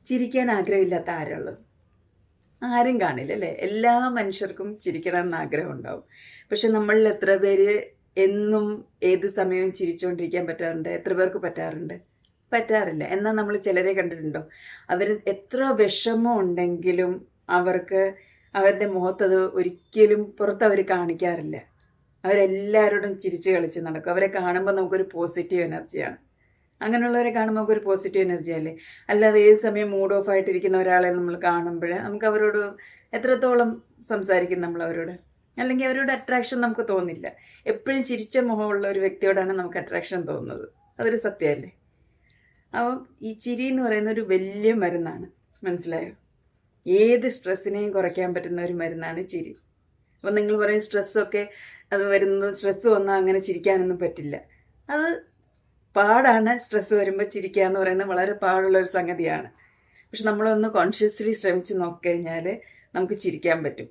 ചിരിക്കാൻ ആഗ്രഹമില്ലാത്ത ആരുള്ളത്? ആരും കാണില്ല അല്ലേ? എല്ലാ മനുഷ്യർക്കും ചിരിക്കണം എന്ന് ആഗ്രഹം ഉണ്ടാവും. പക്ഷെ നമ്മളിൽ എത്ര പേര് എന്നും ഏത് സമയവും ചിരിച്ചുകൊണ്ടിരിക്കാൻ പറ്റാറുണ്ട്? എത്ര പേർക്ക് പറ്റാറുണ്ട്? പറ്റാറില്ല. എന്നാൽ നമ്മൾ ചിലരെ കണ്ടിട്ടുണ്ടോ? അവർ എത്ര വിഷമം ഉണ്ടെങ്കിലും അവർക്ക് അവരുടെ മുഖത്തത് ഒരിക്കലും പുറത്ത് അവർ കാണിക്കാറില്ല. അവരെല്ലാവരോടും ചിരിച്ച് കളിച്ച് നടക്കും. അവരെ കാണുമ്പോൾ നമുക്കൊരു പോസിറ്റീവ് എനർജിയാണ്. അങ്ങനെയുള്ളവരെ കാണുമ്പോൾ നമുക്കൊരു പോസിറ്റീവ് എനർജി അല്ലേ? അല്ലാതെ ഏത് സമയം മൂഡ് ഓഫ് ആയിട്ടിരിക്കുന്ന ഒരാളെ നമ്മൾ കാണുമ്പോൾ നമുക്ക് അവരോട് എത്രത്തോളം സംസാരിക്കും നമ്മൾ അവരോട്? അല്ലെങ്കിൽ അവരോട് അട്രാക്ഷൻ നമുക്ക് തോന്നില്ല. എപ്പോഴും ചിരിച്ച മുഖമുള്ള ഒരു വ്യക്തിയോടാണ് നമുക്ക് അട്രാക്ഷൻ തോന്നുന്നത്. അതൊരു സത്യമല്ലേ? അപ്പം ഈ ചിരി എന്ന് പറയുന്ന ഒരു വലിയ മരുന്നാണ്. മനസ്സിലായോ? ഏത് സ്ട്രെസ്സിനെയും കുറയ്ക്കാൻ പറ്റുന്ന ഒരു മരുന്നാണ് ചിരി. അപ്പം നിങ്ങൾ പറയും സ്ട്രെസ്സൊക്കെ സ്ട്രെസ്സ് വന്നാൽ അങ്ങനെ ചിരിക്കാനൊന്നും പറ്റില്ല. അത് പാടാണ്. സ്ട്രെസ്സ് വരുമ്പോൾ ചിരിക്കുക എന്ന് പറയുന്നത് വളരെ പാടുള്ളൊരു സംഗതിയാണ്. പക്ഷെ നമ്മളൊന്ന് കോൺഷ്യസ്ലി ശ്രമിച്ച് നോക്കിക്കഴിഞ്ഞാൽ നമുക്ക് ചിരിക്കാൻ പറ്റും.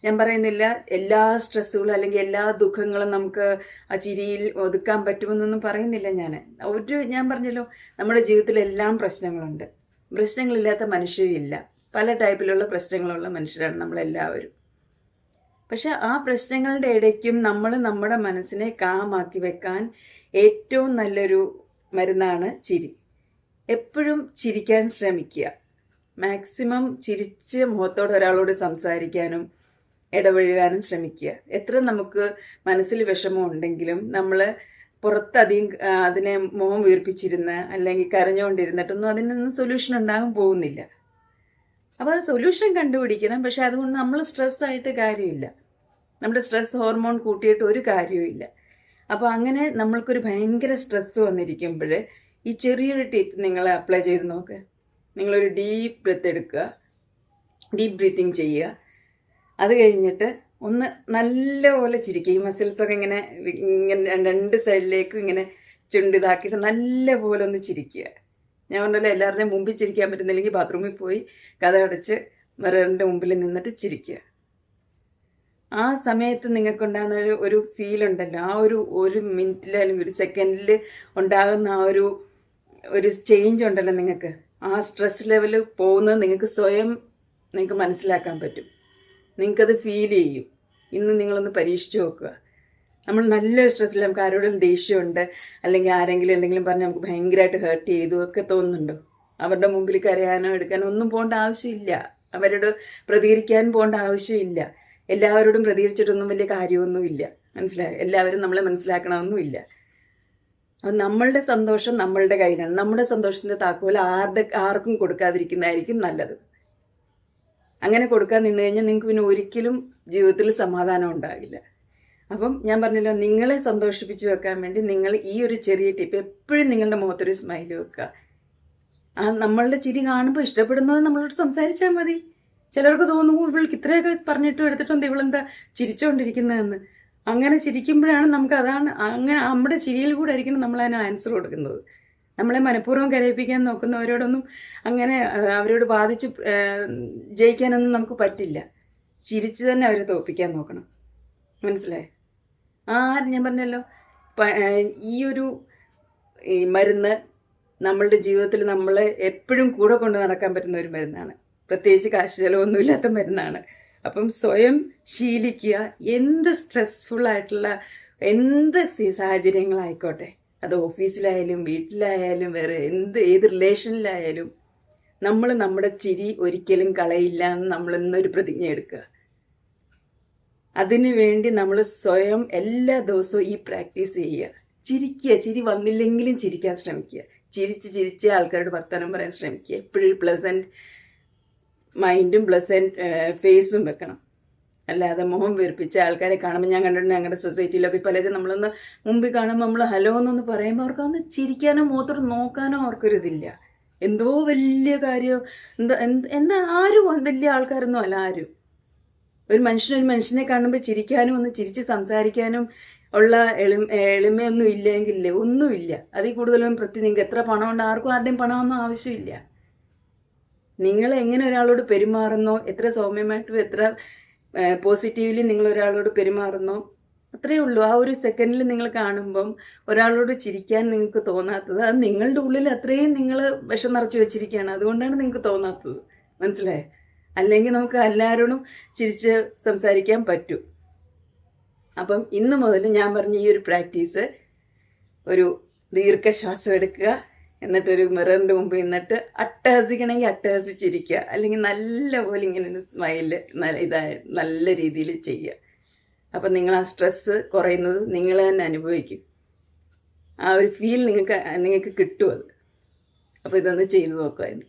ഞാൻ പറയുന്നില്ല എല്ലാ സ്ട്രെസ്സുകളും അല്ലെങ്കിൽ എല്ലാ ദുഃഖങ്ങളും നമുക്ക് ആ ചിരിയിൽ ഒതുക്കാൻ പറ്റുമെന്നൊന്നും പറയുന്നില്ല ഞാൻ പറഞ്ഞല്ലോ, നമ്മുടെ ജീവിതത്തിൽ എല്ലാം പ്രശ്നങ്ങളുണ്ട്. പ്രശ്നങ്ങളില്ലാത്ത മനുഷ്യരില്ല. പല ടൈപ്പിലുള്ള പ്രശ്നങ്ങളുള്ള മനുഷ്യരാണ് നമ്മളെല്ലാവരും. പക്ഷെ ആ പ്രശ്നങ്ങളുടെ ഇടയ്ക്കും നമ്മൾ നമ്മുടെ മനസ്സിനെ കാമാക്കി വെക്കാൻ ഏറ്റവും നല്ലൊരു മരുന്നാണ് ചിരി. എപ്പോഴും ചിരിക്കാൻ ശ്രമിക്കുക. മാക്സിമം ചിരിച്ച് മുഖത്തോടെ ഒരാളോട് സംസാരിക്കാനും ഇടപഴകാനും ശ്രമിക്കുക. എത്ര നമുക്ക് മനസ്സിൽ വിഷമം ഉണ്ടെങ്കിലും നമ്മൾ പുറത്തധികം അതിനെ മുഖം വീർപ്പിച്ചിരുന്ന് അല്ലെങ്കിൽ കരഞ്ഞുകൊണ്ടിരുന്നിട്ടൊന്നും അതിനൊന്നും സൊല്യൂഷൻ ഉണ്ടാകാൻ പോകുന്നില്ല. അപ്പോൾ അത് സൊല്യൂഷൻ കണ്ടുപിടിക്കണം. പക്ഷെ അതുകൊണ്ട് നമ്മൾ സ്ട്രെസ്സായിട്ട് കാര്യമില്ല. നമ്മുടെ സ്ട്രെസ് ഹോർമോൺ കൂട്ടിയിട്ട് ഒരു കാര്യവുമില്ല. അപ്പോൾ അങ്ങനെ നമ്മൾക്കൊരു ഭയങ്കര സ്ട്രെസ്സ് വന്നിരിക്കുമ്പോൾ ഈ ചെറിയൊരു ടിപ്പ് നിങ്ങൾ അപ്ലൈ ചെയ്ത് നോക്ക്. നിങ്ങളൊരു ഡീപ്പ് ബ്രെത്ത് എടുക്കുക, ഡീപ്പ് ബ്രീത്തിങ് ചെയ്യുക. അത് കഴിഞ്ഞിട്ട് ഒന്ന് നല്ലപോലെ ചിരിക്കുക. ഈ മസിൽസൊക്കെ ഇങ്ങനെ രണ്ട് സൈഡിലേക്കും ഇങ്ങനെ ചുണ്ടിതാക്കിയിട്ട് നല്ലപോലെ ഒന്ന് ചിരിക്കുക. ഞാൻ പറഞ്ഞല്ലോ, എല്ലാവരുടെയും മുമ്പിൽ ചിരിക്കാൻ പറ്റുന്നില്ലെങ്കിൽ ബാത്റൂമിൽ പോയി കഥ അടച്ച് മിററിൻ്റെ മുമ്പിൽ നിന്നിട്ട് ചിരിക്കുക. ആ സമയത്ത് നിങ്ങൾക്കുണ്ടാകുന്ന ഒരു ഫീലുണ്ടല്ലോ, ആ ഒരു മിനിറ്റിൽ അല്ലെങ്കിൽ ഒരു സെക്കൻഡിൽ ഉണ്ടാകുന്ന ആ ഒരു ചേഞ്ച് ഉണ്ടല്ലോ, നിങ്ങൾക്ക് ആ സ്ട്രെസ് ലെവൽ പോകുന്നത് നിങ്ങൾക്ക് മനസ്സിലാക്കാൻ പറ്റും. നിങ്ങൾക്കത് ഫീൽ ചെയ്യും. ഇന്ന് നിങ്ങളൊന്ന് പരീക്ഷിച്ച് നോക്കുക. നമ്മൾ നല്ലൊരു സ്ട്രെസ്സിൽ നമുക്ക് ആരോടും ദേഷ്യമുണ്ട് അല്ലെങ്കിൽ ആരെങ്കിലും എന്തെങ്കിലും പറഞ്ഞ് നമുക്ക് ഭയങ്കരമായിട്ട് ഹേർട്ട് ചെയ്തു ഒക്കെ തോന്നുന്നുണ്ടോ? അവരുടെ മുമ്പിൽ കരയാനോ എടുക്കാനോ ഒന്നും പോകേണ്ട ആവശ്യമില്ല. അവരോട് പ്രതികരിക്കാൻ പോകേണ്ട ആവശ്യമില്ല. എല്ലാവരോടും പ്രതികരിച്ചിട്ടൊന്നും വലിയ കാര്യമൊന്നുമില്ല. മനസ്സിലായോ? എല്ലാവരും നമ്മളെ മനസ്സിലാക്കണമെന്നുമില്ല. അപ്പം നമ്മളുടെ സന്തോഷം നമ്മളുടെ കയ്യിലാണ്. നമ്മുടെ സന്തോഷത്തിൻ്റെ താക്കോൽ ആർക്കും കൊടുക്കാതിരിക്കുന്നതായിരിക്കും നല്ലത്. അങ്ങനെ കൊടുക്കാൻ നിന്ന് കഴിഞ്ഞാൽ നിങ്ങൾക്ക് പിന്നെ ഒരിക്കലും ജീവിതത്തിൽ സമാധാനം ഉണ്ടാകില്ല. അപ്പം ഞാൻ പറഞ്ഞല്ലോ, നിങ്ങളെ സന്തോഷിപ്പിച്ച് വെക്കാൻ വേണ്ടി നിങ്ങൾ ഈ ഒരു ചെറിയ ടിപ്പ് എപ്പോഴും നിങ്ങളുടെ മുഖത്തൊരു സ്മൈൽ വെക്കുക. നമ്മളുടെ ചിരി കാണുമ്പോൾ ഇഷ്ടപ്പെടുന്നത് നമ്മളോട് സംസാരിച്ചാൽ മതി. ചിലർക്ക് തോന്നുന്നു ഇവൾക്ക് ഇത്രയൊക്കെ പറഞ്ഞിട്ടും എടുത്തിട്ടുണ്ട്, ഇവളെന്താ ചിരിച്ചുകൊണ്ടിരിക്കുന്നതെന്ന്. അങ്ങനെ ചിരിക്കുമ്പോഴാണ് അങ്ങനെ നമ്മുടെ ചിരിയിൽ കൂടെ ആയിരിക്കണം നമ്മളതിന് ആൻസർ കൊടുക്കുന്നത്. നമ്മളെ മനഃപൂർവ്വം കരയിപ്പിക്കാൻ നോക്കുന്നവരോടൊന്നും അങ്ങനെ അവരോട് വാദിച്ച് ജയിക്കാനൊന്നും നമുക്ക് പറ്റില്ല. ചിരിച്ച് തന്നെ അവരെ തോൽപ്പിക്കാൻ നോക്കണം. മനസ്സിലായി? ഞാൻ പറഞ്ഞല്ലോ, ഈ മരുന്ന് നമ്മളുടെ ജീവിതത്തിൽ നമ്മളെ എപ്പോഴും കൂടെ കൊണ്ട് നടക്കാൻ പറ്റുന്ന ഒരു മരുന്നാണ്. പ്രത്യേകിച്ച് കാശ് ചിലവൊന്നുമില്ലാത്ത മരുന്നാണ്. അപ്പം സ്വയം ശീലിക്കുക. എന്ത് സ്ട്രെസ്ഫുള്ളായിട്ടുള്ള എന്ത് സാഹചര്യങ്ങളായിക്കോട്ടെ, അത് ഓഫീസിലായാലും വീട്ടിലായാലും വേറെ ഏത് റിലേഷനിലായാലും നമ്മൾ നമ്മുടെ ചിരി ഒരിക്കലും കളയില്ല എന്ന് നമ്മളിന്നൊരു പ്രതിജ്ഞ എടുക്കുക. അതിനു വേണ്ടി നമ്മൾ സ്വയം എല്ലാ ദിവസവും ഈ പ്രാക്ടീസ് ചെയ്യുക. ചിരിക്കുക. ചിരി വന്നില്ലെങ്കിലും ചിരിക്കാൻ ശ്രമിക്കുക. ചിരിച്ച് ആൾക്കാരോട് വർത്തമാനം പറയാൻ ശ്രമിക്കുക. എപ്പോഴും പ്ലസൻറ്റ് മൈൻഡും പ്ലസൻറ്റ് ഫേസും വെക്കണം. അല്ലാതെ മുഖം വീർപ്പിച്ച ആൾക്കാരെ കാണുമ്പോൾ ഞാൻ കണ്ടിട്ടുണ്ട് ഞങ്ങളുടെ സൊസൈറ്റിയിലൊക്കെ പലരും നമ്മളൊന്ന് മുമ്പിൽ കാണുമ്പോൾ നമ്മൾ ഹലോ എന്നൊന്ന് പറയുമ്പോൾ അവർക്കൊന്ന് ചിരിക്കാനോ മുഖത്തോട്ട് നോക്കാനോ അവർക്കൊരിതില്ല. എന്തോ വലിയ കാര്യം, എന്താ ആരും വലിയ ആൾക്കാരൊന്നും അല്ല ആരും. ഒരു മനുഷ്യനെ കാണുമ്പോൾ ചിരിക്കാനും ഒന്ന് ചിരിച്ച് സംസാരിക്കാനും ഉള്ള എളിമയൊന്നും ഇല്ലെങ്കിലേ ഒന്നുമില്ല. അതിൽ കൂടുതലും നിങ്ങൾക്ക് എത്ര പണമുണ്ട്, ആരുടെയും പണമൊന്നും ആവശ്യമില്ല. നിങ്ങൾ എങ്ങനെ ഒരാളോട് പെരുമാറുന്നോ, എത്ര സൗമ്യമായിട്ടും എത്ര പോസിറ്റീവ്ലി നിങ്ങൾ ഒരാളോട് പെരുമാറുന്നോ, അത്രയേ ഉള്ളൂ. ആ ഒരു സെക്കൻഡിൽ നിങ്ങൾ കാണുമ്പം ഒരാളോട് ചിരിക്കാൻ നിങ്ങൾക്ക് തോന്നാത്തത് അത് നിങ്ങളുടെ ഉള്ളിൽ അത്രയും നിങ്ങൾ വിഷം നിറച്ച് വെച്ചിരിക്കുകയാണ്. അതുകൊണ്ടാണ് നിങ്ങൾക്ക് തോന്നാത്തത്. മനസ്സിലായേ? അല്ലെങ്കിൽ നമുക്ക് എല്ലാവരോടും ചിരിച്ച് സംസാരിക്കാൻ പറ്റും. അപ്പം ഇന്ന് മുതൽ ഞാൻ പറഞ്ഞ ഈ ഒരു പ്രാക്ടീസ്, ഒരു ദീർഘശ്വാസം എടുക്കുക, എന്നിട്ടൊരു മിററിൻ്റെ മുമ്പ് നിന്നിട്ട് അട്ടഹസിക്കണമെങ്കിൽ അട്ടഹസിച്ചിരിക്കുക, അല്ലെങ്കിൽ നല്ല പോലെ ഇങ്ങനെ സ്മൈല് നല്ല രീതിയിൽ ചെയ്യുക. അപ്പം നിങ്ങൾ ആ സ്ട്രെസ്സ് കുറയുന്നത് നിങ്ങൾ തന്നെ അനുഭവിക്കും. ആ ഒരു ഫീൽ നിങ്ങൾക്ക് കിട്ടും അത്. അപ്പോൾ ഇതൊന്ന് ചെയ്ത് നോക്കുമായിരുന്നു.